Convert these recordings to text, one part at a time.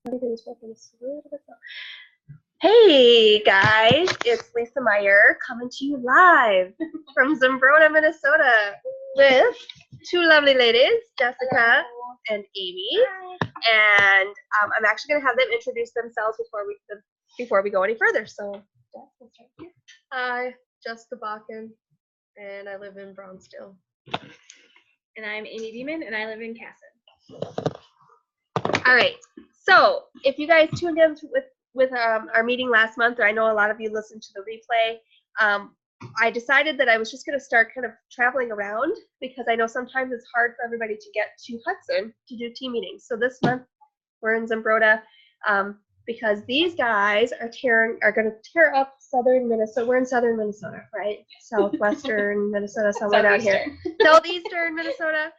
Hey guys, it's Lisa Meyer coming to you live from Zumbrota, Minnesota with two lovely ladies, Jessica and Amy. And I'm actually going to have them introduce themselves before we go any further. So, Jess, we'll start here. Hi, Jessica Bakken, and I live in Brownsdale. And I'm Amy Beeman, and I live in Casson. All right. So, if you guys tuned in with our meeting last month, or I know a lot of you listened to the replay, I decided that I was just going to start kind of traveling around because I know sometimes it's hard for everybody to get to Hudson to do team meetings. So this month we're in Zumbrota because these guys are going to tear up southern Minnesota. We're in southern Minnesota, right? Southwestern Minnesota, somewhere down here. Southeastern Minnesota.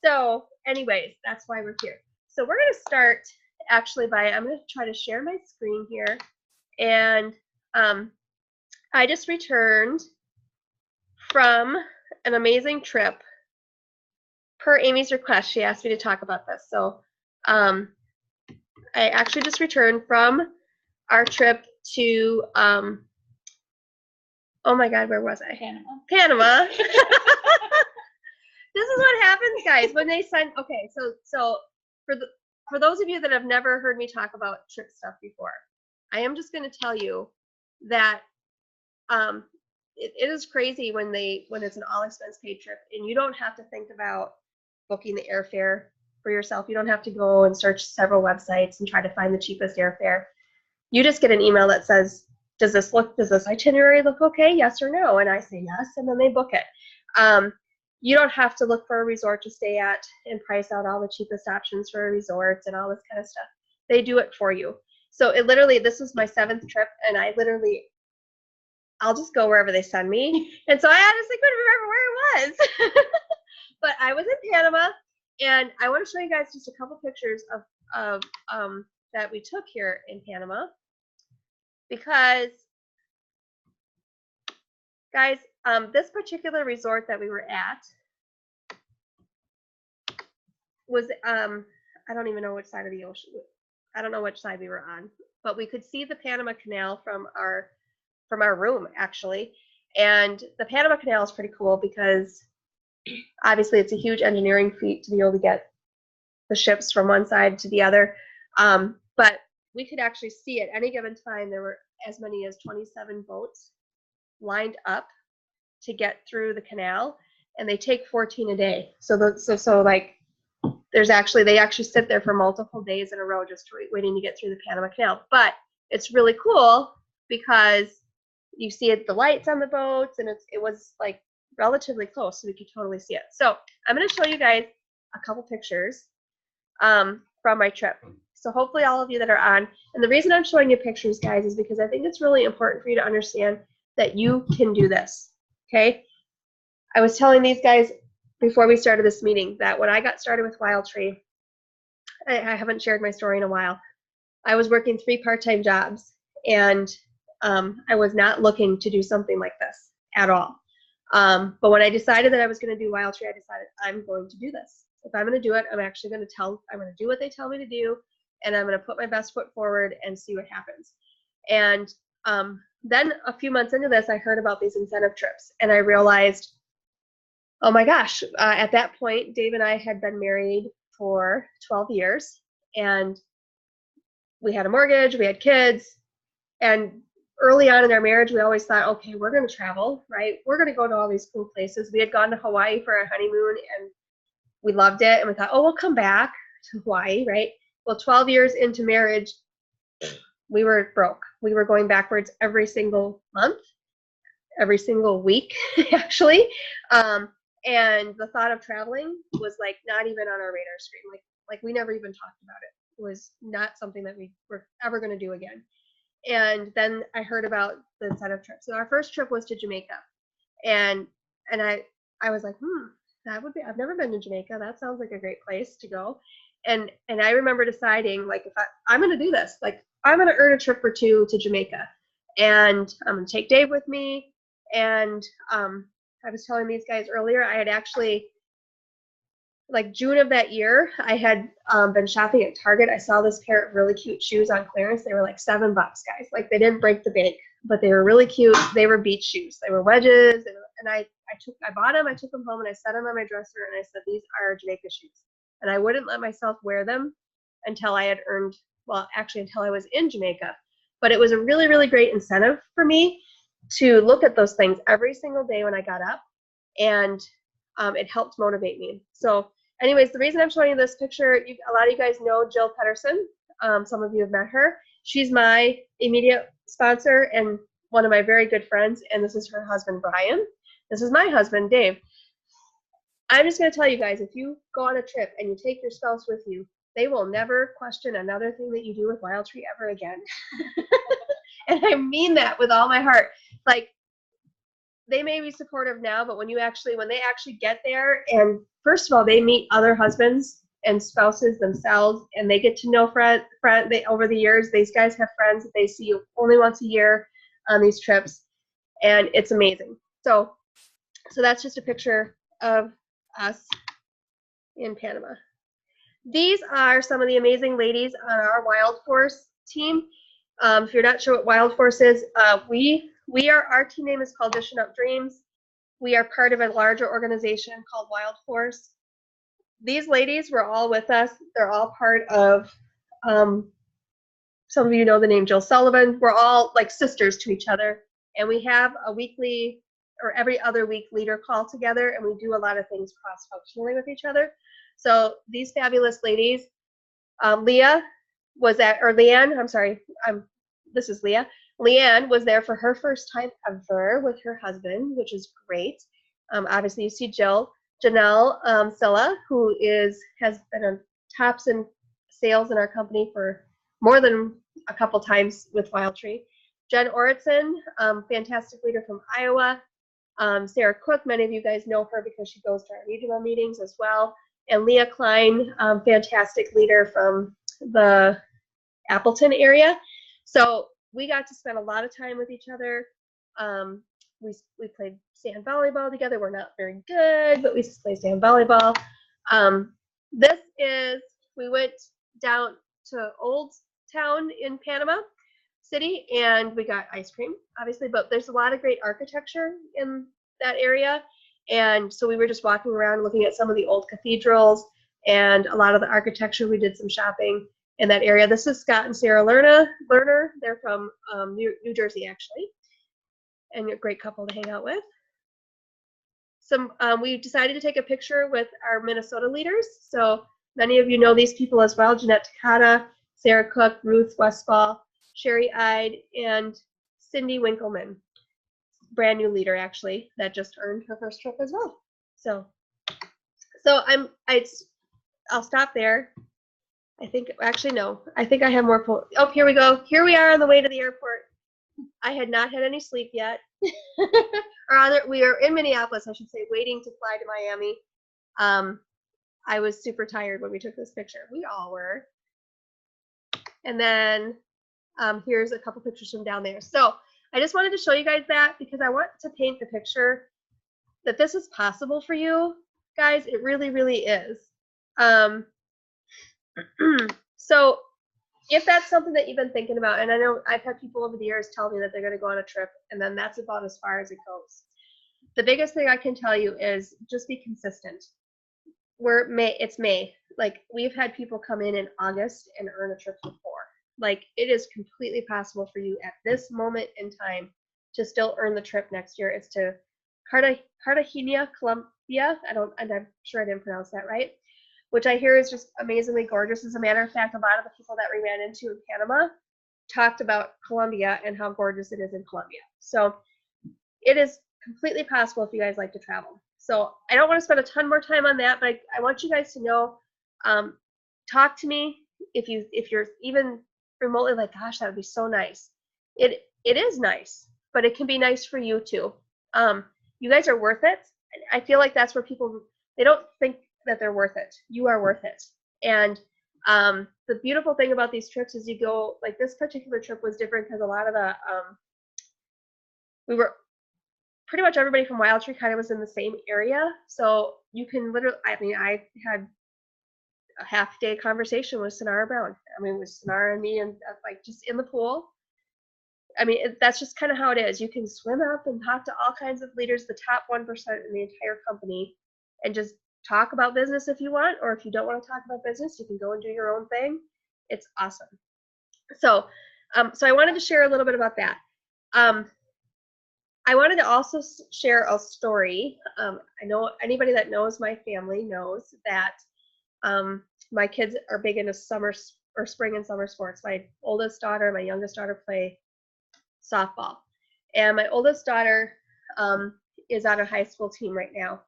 So anyways, that's why we're here. So we're going to start actually I'm going to try to share my screen here. And I just returned from an amazing trip per Amy's request. She asked me to talk about this. So I actually just returned from our trip to, oh my God, where was I? Panama. This is what happens, guys, when they send, okay, so for those of you that have never heard me talk about trip stuff before, I am just going to tell you that it is crazy when it's an all expense paid trip and you don't have to think about booking the airfare for yourself. You don't have to go and search several websites and try to find the cheapest airfare. You just get an email that says, does this itinerary look okay? Yes or no? And I say yes, and then they book it. You don't have to look for a resort to stay at and price out all the cheapest options for resorts and all this kind of stuff. They do it for you. So this was my 7th trip, and I'll just go wherever they send me. And so I honestly couldn't remember where it was. But I was in Panama, and I want to show you guys just a couple pictures of that we took here in Panama. Because, guys, this particular resort that we were at was, I don't even know which side of the ocean. I don't know which side we were on, but we could see the Panama Canal from our room, actually. And the Panama Canal is pretty cool because obviously it's a huge engineering feat to be able to get the ships from one side to the other. But we could actually see at any given time there were as many as 27 boats lined up to get through the canal, and they take 14 a day. So like they actually sit there for multiple days in a row just waiting to get through the Panama Canal. But it's really cool because you see the lights on the boats, and it was like relatively close, so we could totally see it. So I'm going to show you guys a couple pictures from my trip. So hopefully all of you that are on, and the reason I'm showing you pictures, guys, is because I think it's really important for you to understand that you can do this, okay? I was telling these guys before we started this meeting that when I got started with Wild Tree, I haven't shared my story in a while. I was working 3 part-time jobs, and I was not looking to do something like this at all. But when I decided that I was going to do Wild Tree, I decided I'm going to do this. If I'm going to do it, I'm going to do what they tell me to do, and I'm going to put my best foot forward and see what happens. And then a few months into this, I heard about these incentive trips, and I realized, oh my gosh, at that point, Dave and I had been married for 12 years, and we had a mortgage, we had kids, and early on in our marriage, we always thought, okay, we're going to travel, right? We're going to go to all these cool places. We had gone to Hawaii for our honeymoon, and we loved it, and we thought, oh, we'll come back to Hawaii, right? Well, 12 years into marriage, we were broke. We were going backwards every single month, every single week, actually. And the thought of traveling was like not even on our radar screen. Like we never even talked about it. It was not something that we were ever going to do again. And then I heard about the incentive trip. So our first trip was to Jamaica, and I was like, that would be. I've never been to Jamaica. That sounds like a great place to go. And I remember deciding, like, if I'm going to do this, like I'm going to earn a trip or 2 to Jamaica, and I'm going to take Dave with me. And I was telling these guys earlier, I had actually like June of that year, I had been shopping at Target. I saw this pair of really cute shoes on clearance. They were like $7, guys. Like they didn't break the bank, but they were really cute. They were beach shoes. They were wedges, and I bought them. I took them home and I set them on my dresser, and I said, these are Jamaica shoes. And I wouldn't let myself wear them until I had earned, well, actually until I was in Jamaica. But it was a really, really great incentive for me to look at those things every single day when I got up, and it helped motivate me. So anyways, the reason I'm showing you this picture, a lot of you guys know Jill Pedersen. Some of you have met her. She's my immediate sponsor and one of my very good friends, and this is her husband, Brian. This is my husband, Dave. I'm just going to tell you guys, if you go on a trip and you take your spouse with you, they will never question another thing that you do with Wild Tree ever again. And I mean that with all my heart. Like, they may be supportive now, but when they actually get there, and first of all, they meet other husbands and spouses themselves, and they get to know over the years, these guys have friends that they see only once a year on these trips, and it's amazing. So that's just a picture of us in Panama. These are some of the amazing ladies on our Wild Force team. If you're not sure what Wild Force is, our team name is called DishN Up Dreams. We are part of a larger organization called Wild Force. These ladies were all with us. They're all part of, some of you know the name Jill Sullivan. We're all like sisters to each other. And we have a weekly or every other week leader call together, and we do a lot of things cross-functionally with each other. So these fabulous ladies, Leanne, this is Leah. Leanne was there for her first time ever with her husband, which is great. Obviously, you see Jill. Janelle Silla, who has been on tops in sales in our company for more than a couple times with Wild Tree. Jen Oritzen, fantastic leader from Iowa. Sarah Cook, many of you guys know her because she goes to our regional meetings as well. And Leah Klein, fantastic leader from the Appleton area. So we got to spend a lot of time with each other. We played sand volleyball together. We're not very good, but we just play sand volleyball. We went down to Old Town in Panama City, and we got ice cream, obviously, but there's a lot of great architecture in that area. And so we were just walking around looking at some of the old cathedrals and a lot of the architecture. We did some shopping in that area. This is Scott and Sarah Lerner. They're from New Jersey, actually, and a great couple to hang out with. We decided to take a picture with our Minnesota leaders. So many of you know these people as well: Jeanette Takata, Sarah Cook, Ruth Westfall, Sherry Ide, and Cindy Winkleman. Brand new leader, actually, that just earned her first trip as well. So I'll stop there. I think I have more. Oh, here we go. Here we are on the way to the airport. I had not had any sleep yet. We are in Minneapolis, I should say, waiting to fly to Miami. I was super tired when we took this picture. We all were. And then here's a couple pictures from down there. So I just wanted to show you guys that because I want to paint the picture that this is possible for you guys. It really, really is. So if that's something that you've been thinking about, and I know I've had people over the years tell me that they're going to go on a trip, and then that's about as far as it goes. The biggest thing I can tell you is just be consistent. It's May. Like, we've had people come in August and earn a trip before. Like, it is completely possible for you at this moment in time to still earn the trip next year. It's to Cartagena, Colombia. I'm sure I didn't pronounce that right, which I hear is just amazingly gorgeous. As a matter of fact, a lot of the people that we ran into in Panama talked about Colombia and how gorgeous it is in Colombia. So it is completely possible if you guys like to travel. So I don't want to spend a ton more time on that, but I want you guys to know, talk to me if you're even remotely like, gosh, that would be so nice. It is nice, but it can be nice for you too. You guys are worth it. I feel like that's where people, they don't think that they're worth it. You are worth it. And the beautiful thing about these trips is you go, like this particular trip was different because a lot of the, pretty much everybody from Wild Tree kind of was in the same area. So you can literally, I mean, I had a half-day conversation with Sonara Brown. I mean, with Sonara and me, and like just in the pool. I mean, that's just kind of how it is. You can swim up and talk to all kinds of leaders, the top 1% in the entire company, and just talk about business if you want, or if you don't want to talk about business, you can go and do your own thing. It's awesome. So, so I wanted to share a little bit about that. I wanted to also share a story. I know anybody that knows my family knows that my kids are big into summer or spring and summer sports. My oldest daughter, my youngest daughter play softball, and my oldest daughter is on a high school team right now.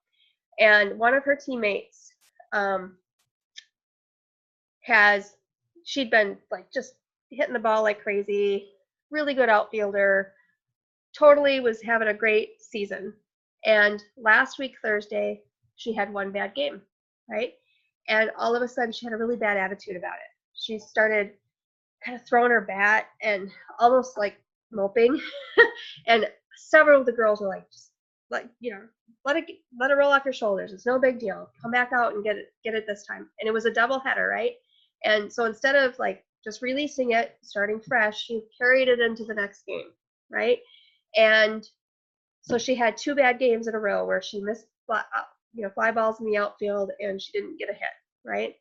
And one of her teammates she'd been like just hitting the ball like crazy, really good outfielder, totally was having a great season. And last week, Thursday, she had one bad game, right? And all of a sudden, she had a really bad attitude about it. She started kind of throwing her bat and almost like moping. And several of the girls were like, just like, you know, let it roll off your shoulders. It's no big deal. Come back out and get it this time. And it was a double header, right? And so instead of like just releasing it, starting fresh, she carried it into the next game, right? And so she had 2 bad games in a row where she missed fly balls in the outfield and she didn't get a hit, right?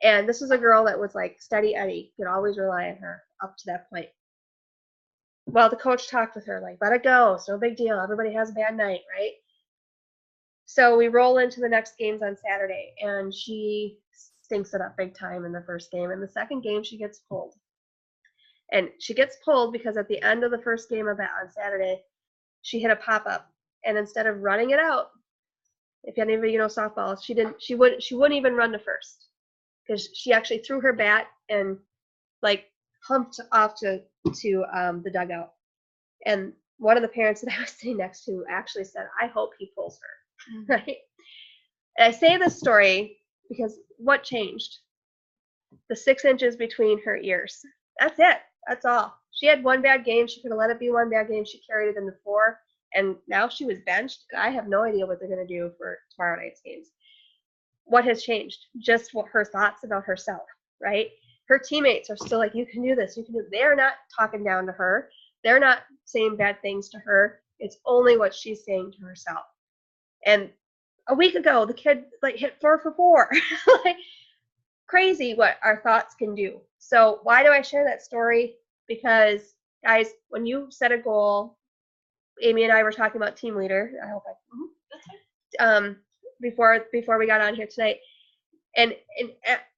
And this was a girl that was like steady Eddie, could always rely on her up to that point. Well, the coach talked with her like, let it go, it's no big deal, everybody has a bad night, right? So we roll into the next games on Saturday, and she stinks it up big time in the first game. In the second game, she gets pulled. And she gets pulled because at the end of the first game of that on Saturday, she hit a pop-up. And instead of running it out, if any of you know softball, she wouldn't even run to first, because she actually threw her bat and like humped off to the dugout. And one of the parents that I was sitting next to actually said, I hope he pulls her, right? And I say this story because what changed? The 6 inches between her ears. That's it. That's all. She had one bad game. She could have let it be one bad game. She carried it into 4, and now she was benched. I have no idea what they're going to do for tomorrow night's games. What has changed? Just what her thoughts about herself, right? Her teammates are still like, you can do this. You can do. They're not talking down to her. They're not saying bad things to her. It's only what she's saying to herself. And a week ago, the kid like hit 4 for 4. Like, crazy what our thoughts can do. So why do I share that story? Because guys, when you set a goal, Amy and I were talking about team leader. I hope before we got on here tonight. And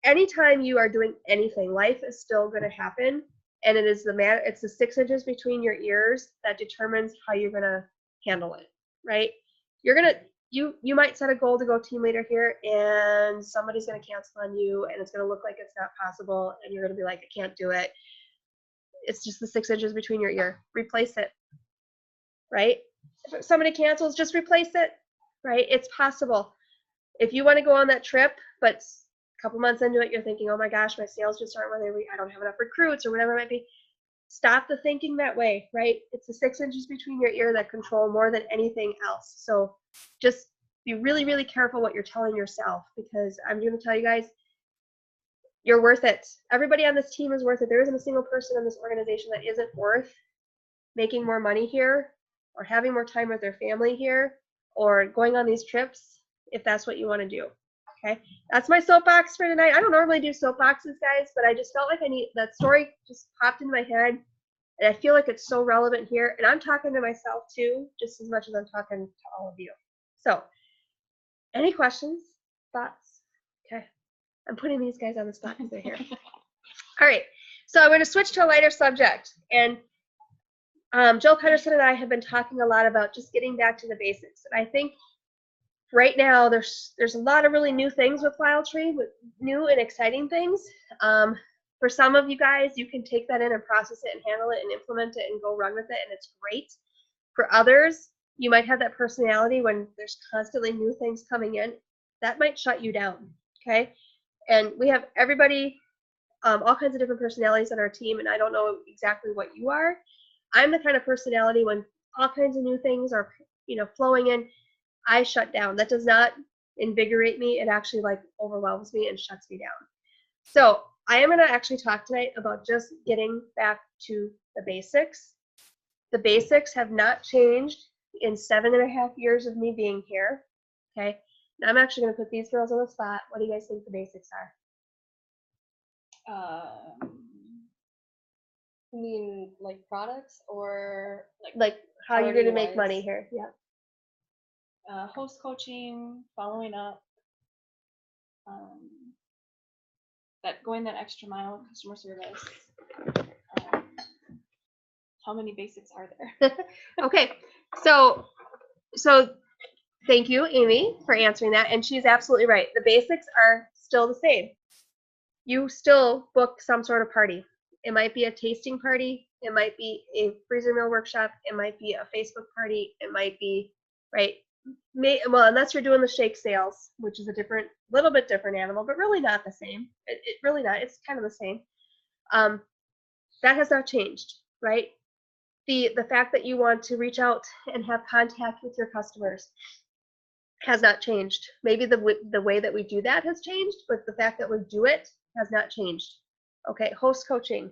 anytime you are doing anything, life is still going to happen, and it's the 6 inches between your ears that determines how you're going to handle it, right? You might set a goal to go team leader here, and somebody's going to cancel on you, and it's going to look like it's not possible, and you're going to be like, I can't do it. It's just the 6 inches between your ear. Replace it, right? If somebody cancels, just replace it, right? It's possible. If you want to go on that trip, but a couple months into it, you're thinking, oh my gosh, my sales just aren't where I don't have enough recruits or whatever it might be. Stop the thinking that way, right? It's the 6 inches between your ear that control more than anything else. So just be really, really careful what you're telling yourself, because I'm going to tell you guys, you're worth it. Everybody on this team is worth it. There isn't a single person in this organization that isn't worth making more money here, or having more time with their family here, or going on these trips, if that's what you want to do. Okay, that's my soapbox for tonight. I don't normally do soapboxes, guys, but I just felt like that story just popped into my head, and I feel like it's so relevant here. And I'm talking to myself too, just as much as I'm talking to all of you. So, any questions, thoughts? Okay, I'm putting these guys on the spot because they're here. All right, so I'm going to switch to a lighter subject, and Jill Pedersen and I have been talking a lot about just getting back to the basics, and I think right now there's a lot of really new things with Wild Tree, with new and exciting things. For some of you guys, you can take that in and process it and handle it and implement it and go run with it, and it's great. For others, you might have that personality when there's constantly new things coming in. That might shut you down, okay? And we have everybody, all kinds of different personalities on our team, and I don't know exactly what you are. I'm the kind of personality when all kinds of new things are flowing in, I shut down. That does not invigorate me. It actually like overwhelms me and shuts me down. So I am going to actually talk tonight about just getting back to the basics. The basics have not changed in 7.5 years of me being here. Okay. Now I'm actually going to put these girls on the spot. What do you guys think the basics are? You mean like products or Like how you're going to make Hourly-wise. money here. Yeah. Host coaching, following up, that going that extra mile with customer service. How many basics are there? Okay. So thank you, Amy, for answering that. And she's absolutely right. The basics are still the same. You still book some sort of party. It might be a tasting party. It might be a freezer meal workshop. It might be a Facebook party. It might be, right? Well, unless you're doing the shake sales, which is a little bit different animal, but really not the same. It really not. It's kind of the same. That has not changed, right? The fact that you want to reach out and have contact with your customers has not changed. Maybe the way that we do that has changed, but the fact that we do it has not changed. Okay, host coaching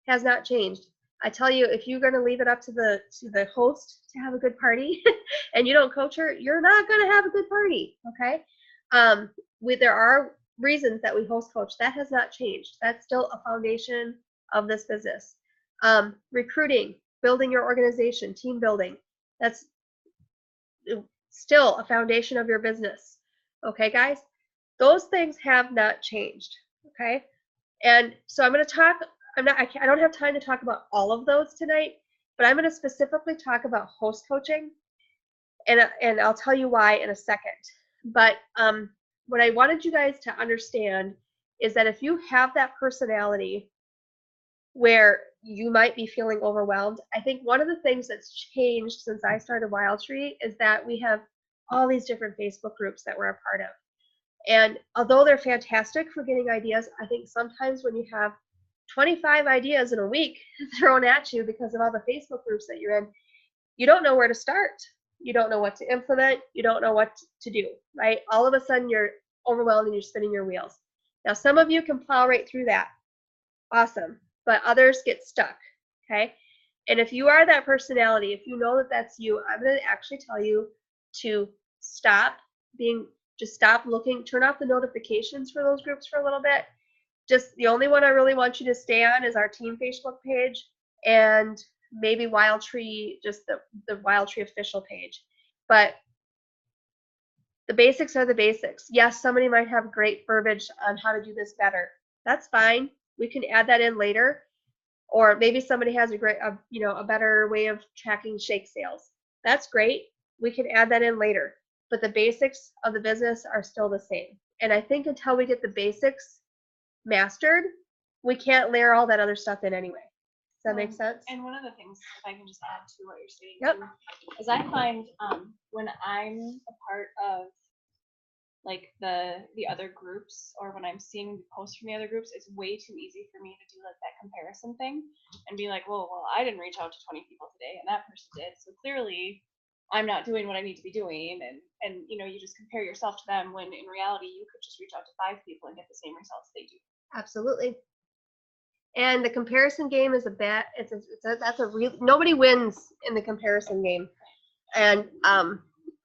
has not changed. I tell you, if you're going to leave it up to the host to have a good party and you don't coach her, you're not going to have a good party. Okay, there are reasons that we host coach. That has not changed. That's still a foundation of this business. Recruiting, building your organization, team building. That's still a foundation of your business. Okay, guys, those things have not changed. Okay, and so I'm going to talk. I don't have time to talk about all of those tonight, but I'm going to specifically talk about host coaching, and I'll tell you why in a second. But what I wanted you guys to understand is that if you have that personality where you might be feeling overwhelmed, I think one of the things that's changed since I started Wild Tree is that we have all these different Facebook groups that we're a part of. And although they're fantastic for getting ideas, I think sometimes when you have 25 ideas in a week thrown at you because of all the Facebook groups that you're in, you don't know where to start. You don't know what to implement. You don't know what to do, right? All of a sudden you're overwhelmed and you're spinning your wheels. Now, some of you can plow right through that. Awesome. But others get stuck, okay? And if you are that personality, if you know that that's you, I'm going to actually tell you to just stop looking, turn off the notifications for those groups for a little bit. Just the only one I really want you to stay on is our team Facebook page and maybe Wild Tree, just the Wild Tree official page. But the basics are the basics. Yes, somebody might have great verbiage on how to do this better. That's fine. We can add that in later. Or maybe somebody has a better way of tracking shake sales. That's great. We can add that in later. But the basics of the business are still the same. And I think until we get the basics mastered, we can't layer all that other stuff in anyway. Does that make sense? And one of the things, if I can just add to what you're saying, Yep. too, is I find when I'm a part of like the other groups, or when I'm seeing posts from the other groups, it's way too easy for me to do like that comparison thing and be like, well, I didn't reach out to 20 people today and that person did, so clearly I'm not doing what I need to be doing, and you just compare yourself to them when in reality you could just reach out to 5 people and get the same results they do. Absolutely. And the comparison game is nobody wins in the comparison game. And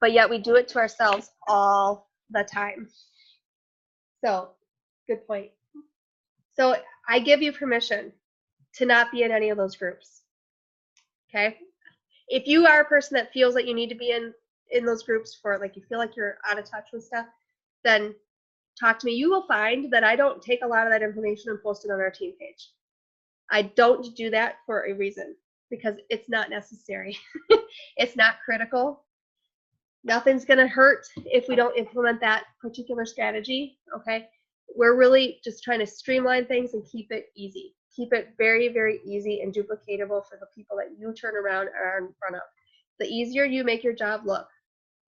but yet we do it to ourselves all the time. So, good point. So, I give you permission to not be in any of those groups. Okay? If you are a person that feels that you need to be in those groups for like you feel like you're out of touch with stuff, then talk to me. You will find that I don't take a lot of that information and post it on our team page. I don't do that for a reason, because it's not necessary. It's not critical. Nothing's going to hurt if we don't implement that particular strategy, okay? We're really just trying to streamline things and keep it easy. Keep it very, very easy and duplicatable for the people that you turn around and are in front of. The easier you make your job look,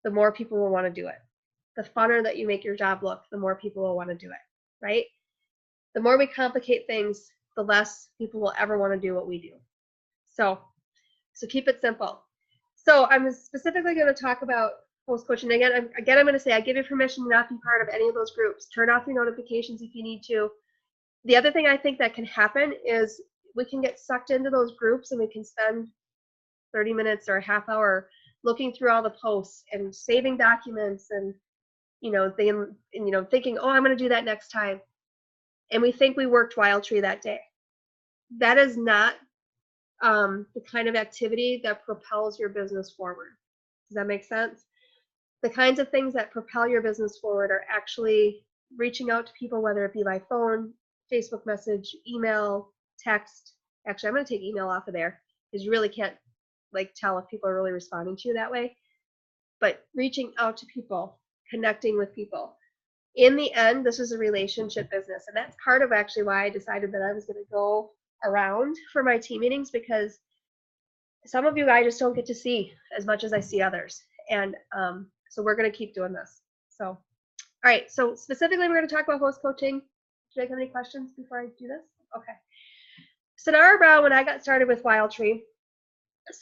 the more people will want to do it. The funner that you make your job look, the more people will want to do it, right? The more we complicate things, the less people will ever want to do what we do. So keep it simple. So I'm specifically going to talk about host coaching. Again, I'm going to say I give you permission to not be part of any of those groups. Turn off your notifications if you need to. The other thing I think that can happen is we can get sucked into those groups and we can spend 30 minutes or a half hour looking through all the posts and saving documents and thinking, oh, I'm going to do that next time. And we think we worked WildTree that day. That is not the kind of activity that propels your business forward. Does that make sense? The kinds of things that propel your business forward are actually reaching out to people, whether it be by phone, Facebook message, email, text. Actually, I'm going to take email off of there because you really can't tell if people are really responding to you that way. But reaching out to people, connecting with people. In the end, this is a relationship business. And that's part of actually why I decided that I was going to go around for my team meetings, because some of you I just don't get to see as much as I see others. And so we're going to keep doing this. So, all right. So specifically, we're going to talk about host coaching. Do you guys have any questions before I do this? Okay. Sonara Brown, when I got started with WildTree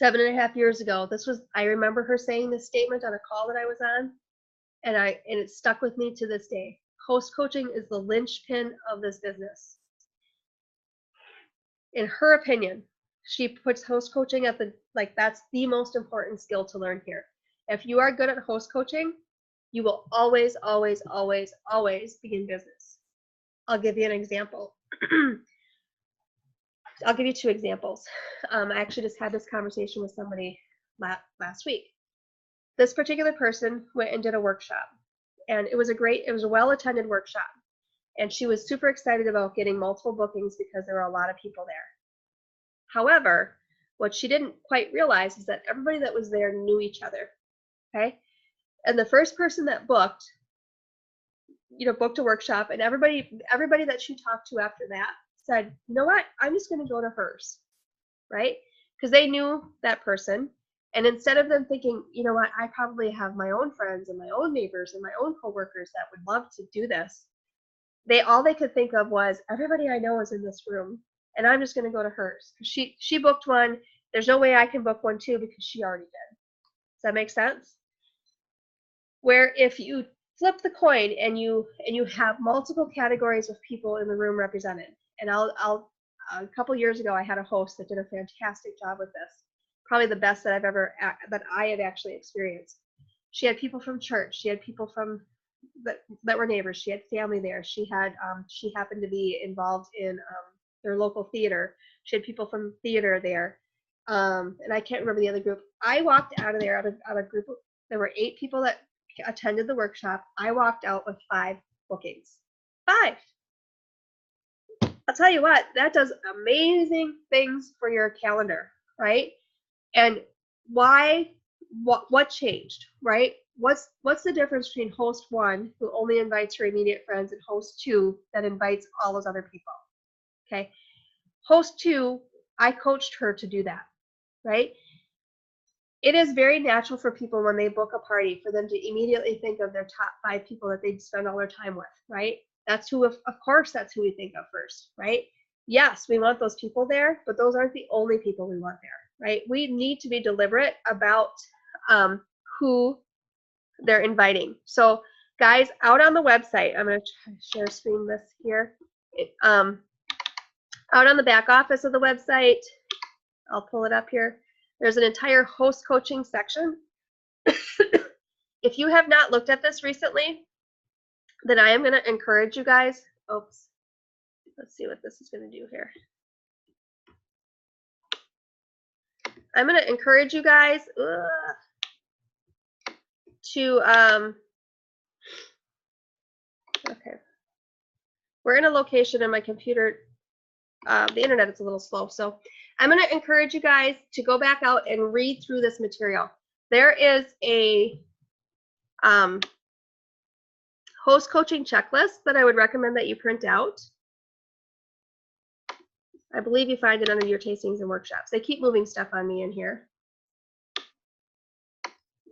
7.5 years ago, I remember her saying this statement on a call that I was on, and it stuck with me to this day. Host coaching is the linchpin of this business. In her opinion, she puts host coaching at that's the most important skill to learn here. If you are good at host coaching, you will always, always, always, always be in business. I'll give you an example. I'll give you 2 examples. I actually just had this conversation with somebody last week. This particular person went and did a workshop, and it was a well-attended workshop, and she was super excited about getting multiple bookings because there were a lot of people there. However, what she didn't quite realize is that everybody that was there knew each other, okay? And the first person that booked a workshop, and everybody that she talked to after that said, you know what, I'm just going to go to hers, right? Because they knew that person. And instead of them thinking, you know what, I probably have my own friends and my own neighbors and my own coworkers that would love to do this, all they could think of was, everybody I know is in this room, and I'm just going to go to hers. She booked one. There's no way I can book one too because she already did. Does that make sense? Where if you flip the coin and you have multiple categories of people in the room represented, and a couple years ago I had a host that did a fantastic job with this, probably the best that I have actually experienced. She had people from church. She had people from that were neighbors. She had family there. She happened to be involved in their local theater. She had people from theater there, and I can't remember the other group. I walked out of there out of a group. There were 8 people that attended the workshop. I walked out with 5 bookings. 5. I'll tell you what, that does amazing things for your calendar, right? And why? What changed, right? What's the difference between host 1, who only invites her immediate friends, and host 2 that invites all those other people? Okay. Host 2, I coached her to do that, right? It is very natural for people when they book a party for them to immediately think of their top 5 people that they'd spend all their time with, right? That's who, of course, that's who we think of first, right? Yes, we want those people there, but those aren't the only people we want there, right? We need to be deliberate about who they're inviting. So guys, out on the website, I'm going to share screen this here. Out on the back office of the website, I'll pull it up here. There's an entire host coaching section. If you have not looked at this recently, then I am going to encourage you guys. Oops. Let's see what this is going to do here. I'm going to encourage you guys to, okay. We're in a location in my computer. The internet is a little slow. So I'm going to encourage you guys to go back out and read through this material. There is a host coaching checklist that I would recommend that you print out. I believe you find it under your tastings and workshops. They keep moving stuff on me in here.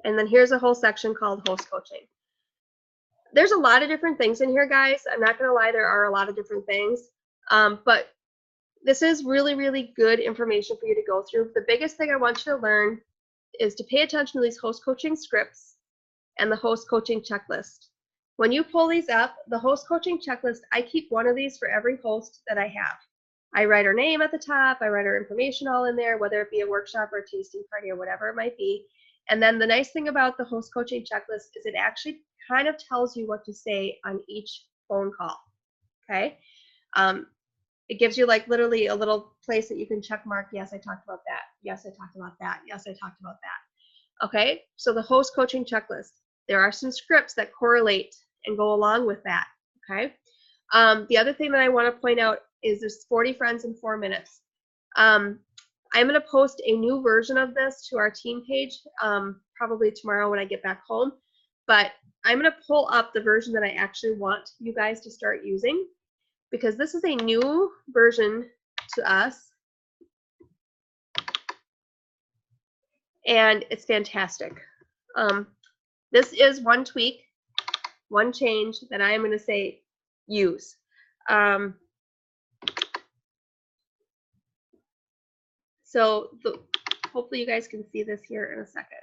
And then here's a whole section called host coaching. There's a lot of different things in here, guys. I'm not going to lie, there are a lot of different things. But this is really, really good information for you to go through. The biggest thing I want you to learn is to pay attention to these host coaching scripts and the host coaching checklist. When you pull these up, the host coaching checklist, I keep one of these for every host that I have. I write her name at the top, I write her information all in there, whether it be a workshop or a tasting party or whatever it might be. And then the nice thing about the host coaching checklist is it actually kind of tells you what to say on each phone call, okay? It gives you like literally a little place that you can check mark, yes, I talked about that, yes, I talked about that, yes, I talked about that. Okay, so the host coaching checklist. There are some scripts that correlate and go along with that, okay? The other thing that I want to point out is there's 40 friends in 4 minutes. I'm going to post a new version of this to our team page probably tomorrow when I get back home. But I'm going to pull up the version that I actually want you guys to start using because this is a new version to us. And it's fantastic. This is one tweak, one change that I am going to say use. So hopefully you guys can see this here in a second.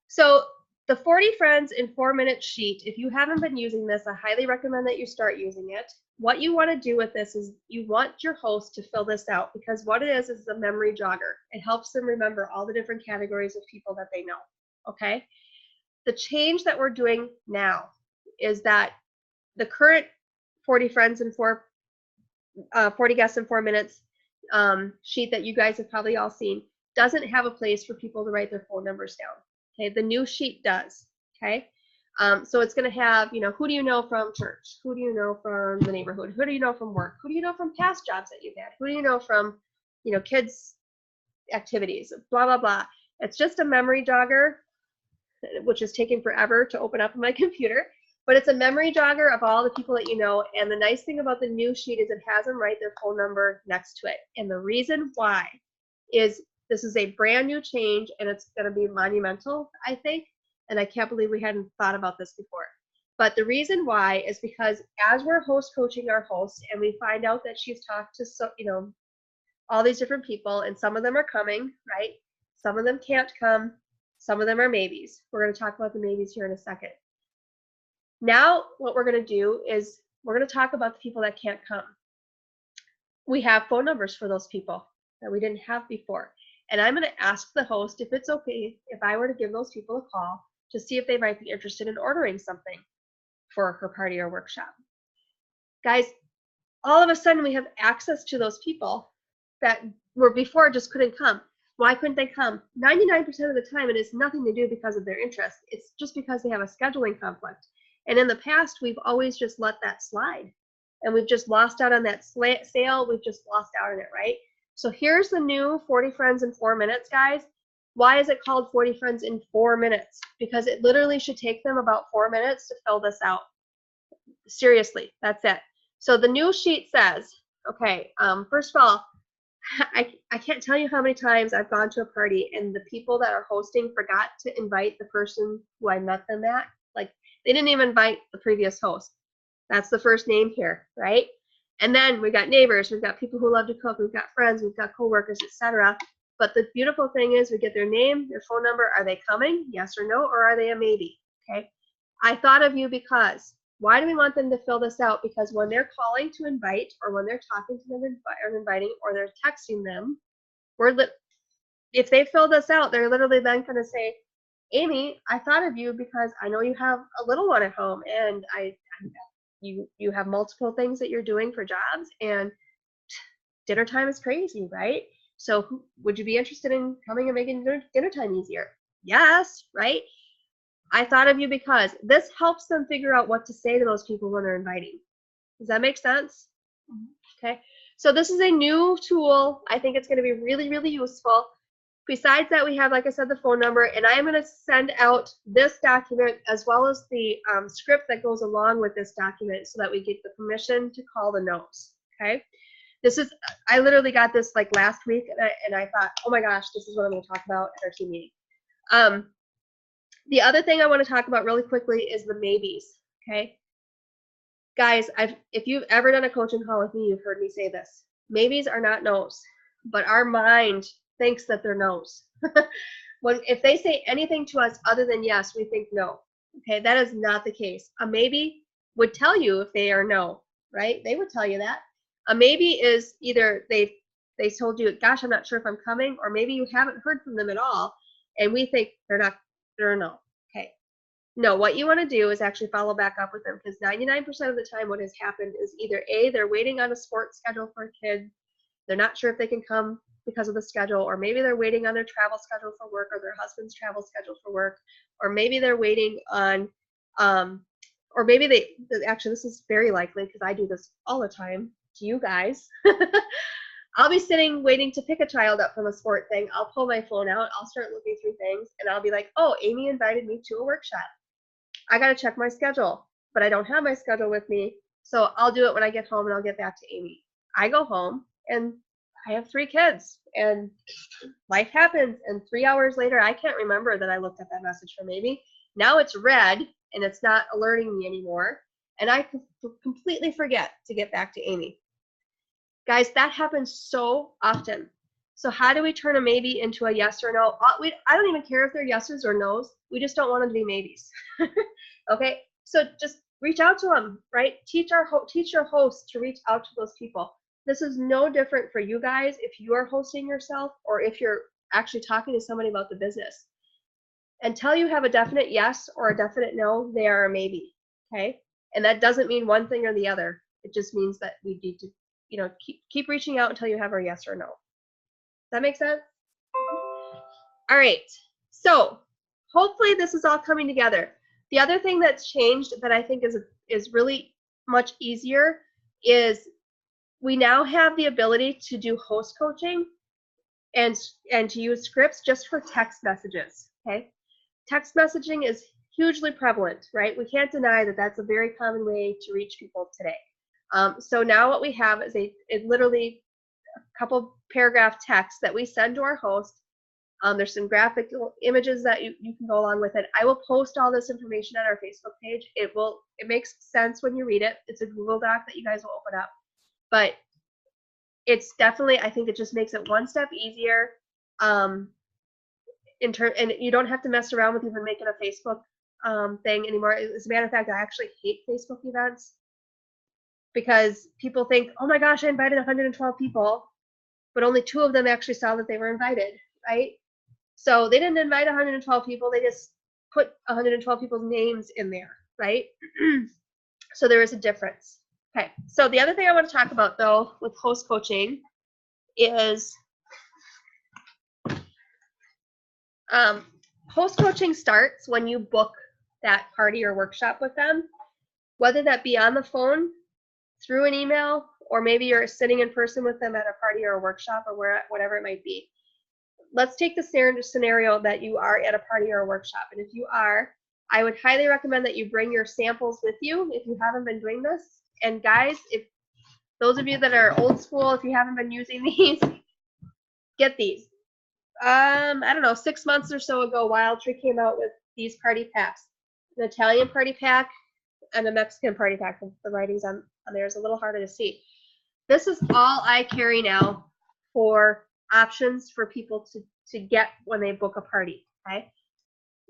So the 40 friends in 4 minute sheet, if you haven't been using this, I highly recommend that you start using it. What you want to do with this is you want your host to fill this out because what it is a memory jogger. It helps them remember all the different categories of people that they know, okay? The change that we're doing now is that the current 40 friends in 40 guests in 4 minutes sheet that you guys have probably all seen doesn't have a place for people to write their phone numbers down. Okay, the new sheet does. Okay, so it's going to have, you know, who do you know from church? Who do you know from the neighborhood? Who do you know from work? Who do you know from past jobs that you've had? Who do you know from, you know, kids' activities? Blah blah blah. It's just a memory jogger, which is taking forever to open up on my computer. But it's a memory jogger of all the people that you know. And the nice thing about the new sheet is it has them write their phone number next to it. And the reason why is this is a brand new change and it's going to be monumental, I think. And I can't believe we hadn't thought about this before. But the reason why is because as we're host coaching our host and we find out that she's talked to, all these different people and some of them are coming, right? Some of them can't come. Some of them are maybes. We're going to talk about the maybes here in a second. Now, what we're going to do is we're going to talk about the people that can't come. We have phone numbers for those people that we didn't have before. And I'm going to ask the host if it's okay if I were to give those people a call to see if they might be interested in ordering something for her party or workshop. Guys, all of a sudden we have access to those people that were before just couldn't come. Why couldn't they come? 99% of the time it has nothing to do because of their interest. It's just because they have a scheduling conflict. And in the past, we've always just let that slide. And we've just lost out on that sale. We've just lost out on it, right? So here's the new 40 friends in 4 minutes, guys. Why is it called 40 friends in 4 minutes? Because it literally should take them about 4 minutes to fill this out. Seriously, that's it. So the new sheet says, okay, first of all, I can't tell you how many times I've gone to a party and the people that are hosting forgot to invite the person who I met them at. Like, they didn't even invite the previous host. That's the first name here, right? And then we got neighbors, we've got people who love to cook, we've got friends, we've got coworkers, etc. But the beautiful thing is we get their name, their phone number. Are they coming? Yes or no, or are they a maybe? Okay. I thought of you because why do we want them to fill this out? Because when they're calling to invite, or when they're talking to them or inviting, or they're texting them, if they fill this out, they're literally then going to say, Amy, I thought of you because I know you have a little one at home, and you have multiple things that you're doing for jobs, and dinner time is crazy, right? So would you be interested in coming and making dinner time easier? Yes, right? I thought of you because this helps them figure out what to say to those people when they're inviting. Does that make sense? Okay. So this is a new tool. I think it's going to be really, really useful. Besides that, we have, like I said, the phone number, and I am going to send out this document as well as the script that goes along with this document so that we get the permission to call the no's. Okay. This is, I literally got this like last week, and I thought, oh my gosh, this is what I'm going to talk about at our team meeting. The other thing I want to talk about really quickly is the maybes. Okay. Guys, if you've ever done a coaching call with me, you've heard me say this. Maybes are not no's, but our mind thinks that they're no's. If they say anything to us other than yes, we think no. Okay, that is not the case. A maybe would tell you if they are no, right? They would tell you that. A maybe is either they told you, gosh, I'm not sure if I'm coming, or maybe you haven't heard from them at all, and we think they're a no. Okay. No, what you want to do is actually follow back up with them, because 99% of the time what has happened is either A, they're waiting on a sports schedule for a kid, they're not sure if they can come because of the schedule, or maybe they're waiting on their travel schedule for work or their husband's travel schedule for work, or maybe they're waiting on, or maybe actually this is very likely because I do this all the time to you guys. I'll be sitting waiting to pick a child up from a sport thing. I'll pull my phone out, I'll start looking through things, and I'll be like, oh, Amy invited me to a workshop. I got to check my schedule, but I don't have my schedule with me. So I'll do it when I get home and I'll get back to Amy. I go home and I have 3 kids and life happens. And 3 hours later, I can't remember that I looked at that message from Amy. Now it's red and it's not alerting me anymore. And I completely forget to get back to Amy. Guys, that happens so often. So how do we turn a maybe into a yes or no? I don't even care if they're yeses or nos. We just don't want them to be maybes. Okay, so just reach out to them, right? Teach your host to reach out to those people. This is no different for you guys if you are hosting yourself or if you're actually talking to somebody about the business. Until you have a definite yes or a definite no, they are a maybe, okay? And that doesn't mean one thing or the other. It just means that we need to, keep reaching out until you have a yes or no. Does that make sense? All right, so hopefully this is all coming together. The other thing that's changed that I think is really much easier is we now have the ability to do host coaching and to use scripts just for text messages, okay? Text messaging is hugely prevalent, right? We can't deny that that's a very common way to reach people today. So now what we have is literally a couple paragraph text that we send to our host. There's some graphic images that you can go along with it. I will post all this information on our Facebook page. It makes sense when you read it. It's a Google Doc that you guys will open up. But it's definitely, I think it just makes it one step easier. And you don't have to mess around with even making a Facebook thing anymore. As a matter of fact, I actually hate Facebook events because people think, oh my gosh, I invited 112 people, but only 2 of them actually saw that they were invited, right? So they didn't invite 112 people, they just put 112 people's names in there, right? So there is a difference. Okay, so the other thing I want to talk about though with host coaching is host coaching starts when you book that party or workshop with them, whether that be on the phone, through an email, or maybe you're sitting in person with them at a party or a workshop or whatever it might be. Let's take the scenario that you are at a party or a workshop. And if you are, I would highly recommend that you bring your samples with you if you haven't been doing this. And guys, if those of you that are old school, if you haven't been using these, get these. I don't know, 6 months or so ago, Wild Tree came out with these party packs. An Italian party pack and a Mexican party pack. The writing's on there is a little harder to see. This is all I carry now for options for people to get when they book a party, okay?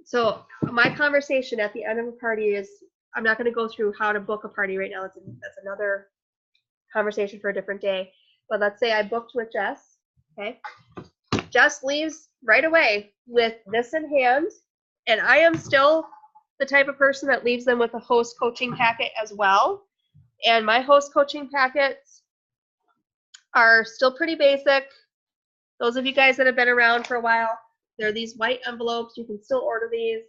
So my conversation at the end of a party is, I'm not going to go through how to book a party right now. That's another conversation for a different day. But let's say I booked with Jess, okay? Jess leaves right away with this in hand, and I am still the type of person that leaves them with a host coaching packet as well. And my host coaching packets are still pretty basic. Those of you guys that have been around for a while, they're these white envelopes. You can still order these.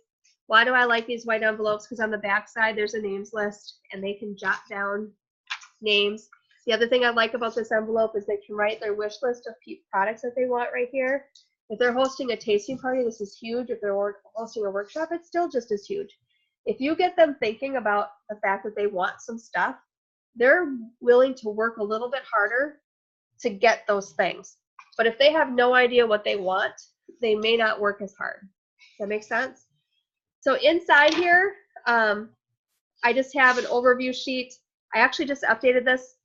Why do I like these white envelopes? Because on the back side, there's a names list, and they can jot down names. The other thing I like about this envelope is they can write their wish list of products that they want right here. If they're hosting a tasting party, this is huge. If they're hosting a workshop, it's still just as huge. If you get them thinking about the fact that they want some stuff, they're willing to work a little bit harder to get those things. But if they have no idea what they want, they may not work as hard. Does that make sense? So inside here, I just have an overview sheet. I actually just updated this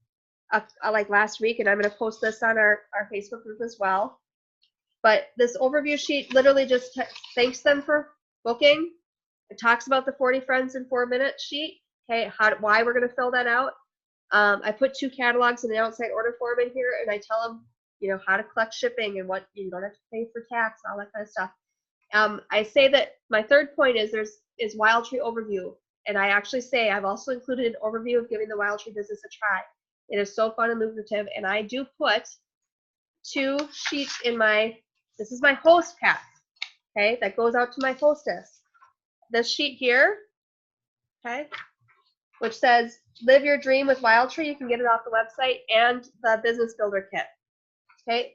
like last week, and I'm going to post this on our Facebook group as well. But this overview sheet literally just thanks them for booking. It talks about the 40 friends in 4 minutes sheet. Okay, why we're going to fill that out. I put 2 catalogs in the outside order form in here, and I tell them, you know, how to collect shipping and what you don't have to pay for tax and all that kind of stuff. I say that my third point is Wild Tree overview, and I actually say I've also included an overview of giving the Wild Tree business a try. It is so fun and lucrative, and I do put 2 sheets in my. This is my host pack, okay, that goes out to my hostess. This sheet here, okay, which says Live Your Dream with Wild Tree. You can get it off the website, and the Business Builder Kit. Okay,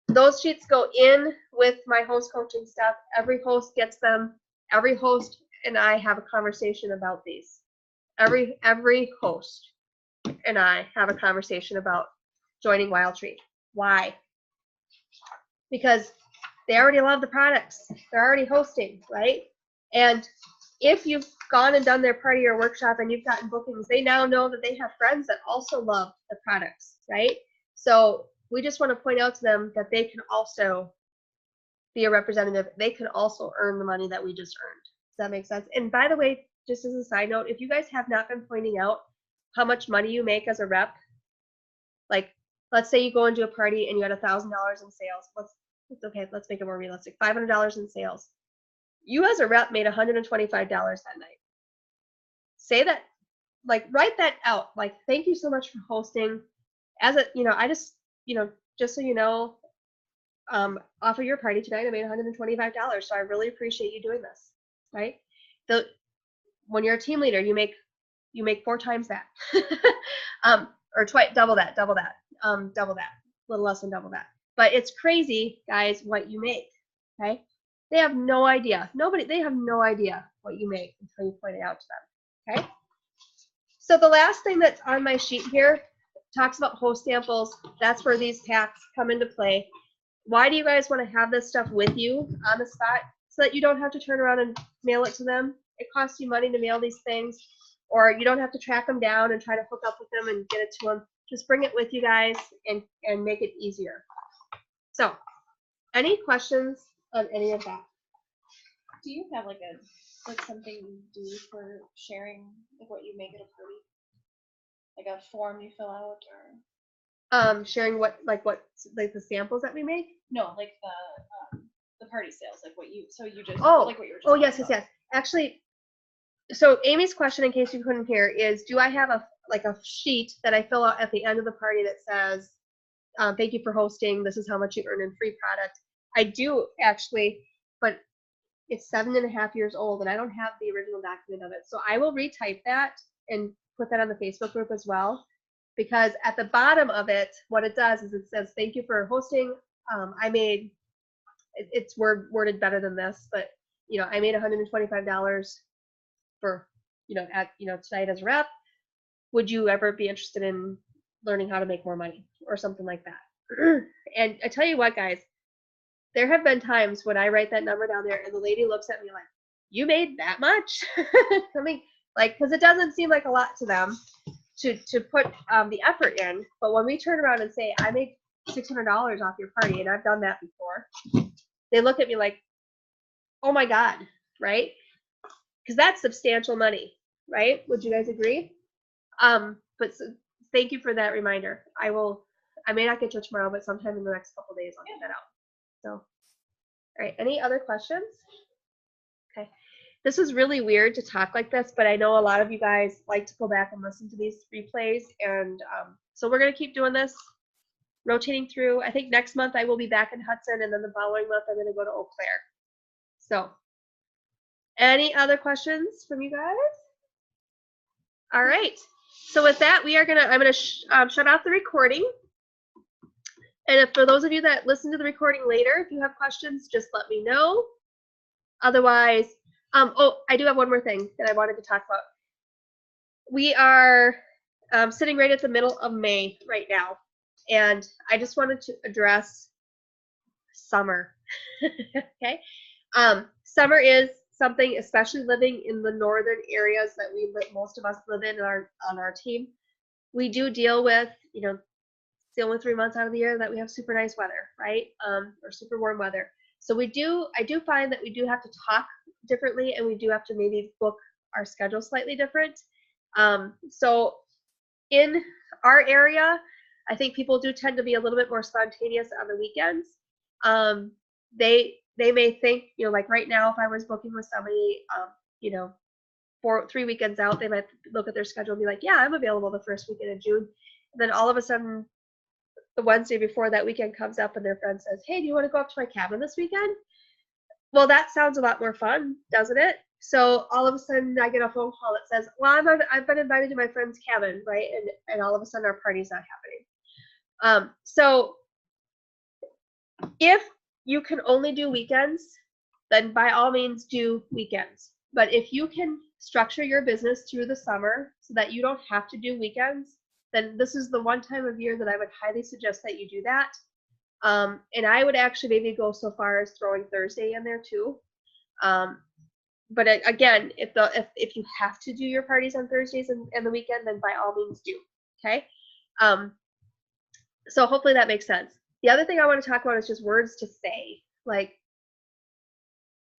those sheets go in with my host coaching stuff. Every host gets them. Every host and I have a conversation about these. Every host and I have a conversation about joining Wild Tree. Why? Because they already love the products. They're already hosting, right? And if you've gone and done their party or workshop and you've gotten bookings, they now know that they have friends that also love the products, right? So we just want to point out to them that they can also be a representative. They can also earn the money that we just earned. Does that make sense? And by the way, just as a side note, if you guys have not been pointing out how much money you make as a rep, like let's say you go into a party and you had $1,000 in sales. Let's make it more realistic. $500 in sales. You as a rep made $125 that night. Say that, like write that out. Like, thank you so much for hosting. As a, I just, just so you know, off of your party tonight, I made $125. So I really appreciate you doing this, right? When you're a team leader, you make 4 times that, or double that, a little less than double that. But it's crazy, guys, what you make. Okay, they have no idea. They have no idea what you make until you point it out to them. Okay. So the last thing that's on my sheet here talks about host samples. That's where these packs come into play. Why do you guys want to have this stuff with you on the spot so that you don't have to turn around and mail it to them? It costs you money to mail these things, or you don't have to track them down and try to hook up with them and get it to them. Just bring it with you guys and make it easier. So, any questions on any of that? Do you have like something you do for sharing like what you make at a party? Like a form you fill out, or sharing what the samples that we make? No, like the party sales, like what you just like what you were just yes. Actually, so Amy's question, in case you couldn't hear, is do I have a sheet that I fill out at the end of the party that says thank you for hosting, this is how much you earn in free product? I do actually, but it's 7.5 years old and I don't have the original document of it. So I will retype that and put that on the Facebook group as well, because at the bottom of it, what it does is it says thank you for hosting. It's worded better than this, but I made $125 for tonight as a rep. Would you ever be interested in learning how to make more money or something like that? And I tell you what, guys, there have been times when I write that number down there and the lady looks at me like, you made that much? I mean, because it doesn't seem like a lot to them to put the effort in. But when we turn around and say, I made $600 off your party, and I've done that before, they look at me like, oh my God, right? Because that's substantial money, right? Would you guys agree? Thank you for that reminder. I may not get to it tomorrow, but sometime in the next couple days I'll get that out. So, all right, any other questions? Okay. This was really weird to talk like this, but I know a lot of you guys like to go back and listen to these replays, and so we're going to keep doing this, rotating through. I think next month I will be back in Hudson, and then the following month I'm going to go to Eau Claire. So, any other questions from you guys? All right. So with that, I'm gonna shut off the recording. And for those of you that listen to the recording later, if you have questions, just let me know. Otherwise, I do have one more thing that I wanted to talk about. We are sitting right at the middle of May right now, and I just wanted to address summer. Okay, summer is something, especially living in the northern areas that most of us live in on our team. We do deal with, It's the only 3 months out of the year that we have super nice weather, right? Or super warm weather. So I do find that we do have to talk differently, and we do have to maybe book our schedule slightly different. So in our area, I think people do tend to be a little bit more spontaneous on the weekends. They may think, like right now, if I was booking with somebody, for 3 weekends out, they might look at their schedule and be like, yeah, I'm available the first weekend of June. And then all of a sudden, the Wednesday before that weekend comes up and their friend says, hey, do you want to go up to my cabin this weekend? Well, that sounds a lot more fun, doesn't it? So all of a sudden I get a phone call that says, well, I've been invited to my friend's cabin, right? And all of a sudden our party's not happening. So if you can only do weekends, then by all means do weekends. But if you can structure your business through the summer so that you don't have to do weekends, then this is the one time of year that I would highly suggest that you do that. And I would actually maybe go so far as throwing Thursday in there too. But again, if you have to do your parties on Thursdays and the weekend, then by all means do. Okay. So hopefully that makes sense. The other thing I want to talk about is just words to say. Like,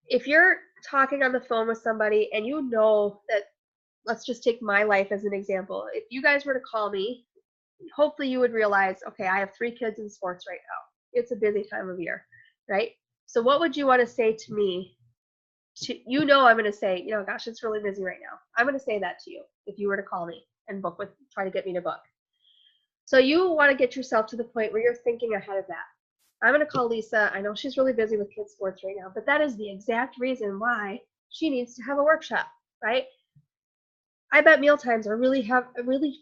if you're talking on the phone with somebody and you know that, let's just take my life as an example. If you guys were to call me, hopefully you would realize, okay, I have 3 kids in sports right now. It's a busy time of year, right? So what would you want to say to me? I'm going to say, gosh, it's really busy right now. I'm going to say that to you if you were to call me and try to get me to book. So you want to get yourself to the point where you're thinking ahead of that. I'm going to call Lisa. I know she's really busy with kids sports right now, but that is the exact reason why she needs to have a workshop, right? I bet meal times are really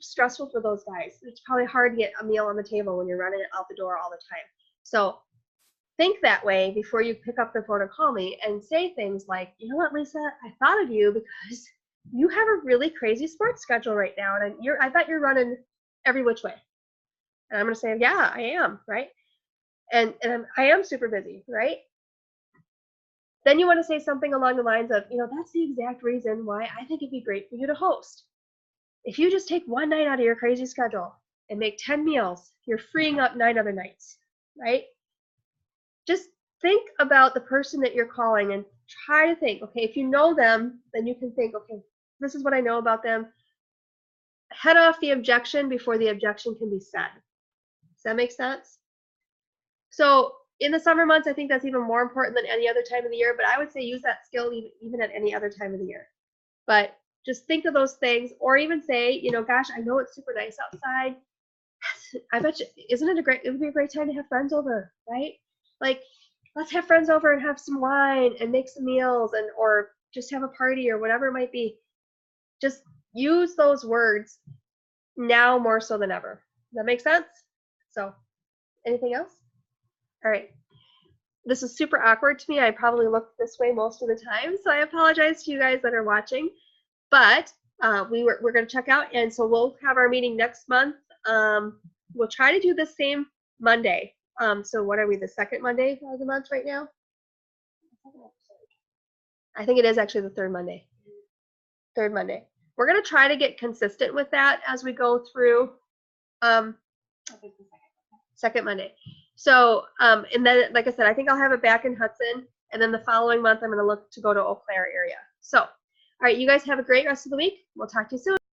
stressful for those guys. It's probably hard to get a meal on the table when you're running out the door all the time. So think that way before you pick up the phone and call me, and say things like, you know what, Lisa, I thought of you because you have a really crazy sports schedule right now, and I bet you're running every which way. And I'm going to say, yeah, I am, right? And I am super busy, right? Then you want to say something along the lines of, that's the exact reason why I think it'd be great for you to host. If you just take one night out of your crazy schedule and make 10 meals, you're freeing up 9 other nights, right? Just think about the person that you're calling and try to think, okay, if you know them, then you can think, okay, this is what I know about them. Head off the objection before the objection can be said. Does that make sense? So in the summer months, I think that's even more important than any other time of the year, but I would say use that skill even at any other time of the year. But just think of those things, or even say, gosh, I know it's super nice outside. I bet you, it would be a great time to have friends over, right? Like, let's have friends over and have some wine and make some meals, or just have a party or whatever it might be. Just use those words now more so than ever. Does that make sense? So, anything else? All right. This is super awkward to me. I probably look this way most of the time, so I apologize to you guys that are watching. But we're going to check out, and so we'll have our meeting next month. We'll try to do the same Monday. So what are we, the second Monday of the month right now? I think it is actually the third Monday. Third Monday. We're going to try to get consistent with that as we go through. Second Monday. So, and then, like I said, I think I'll have it back in Hudson, and then the following month I'm going to look to go to Eau Claire area. So, all right, you guys have a great rest of the week. We'll talk to you soon.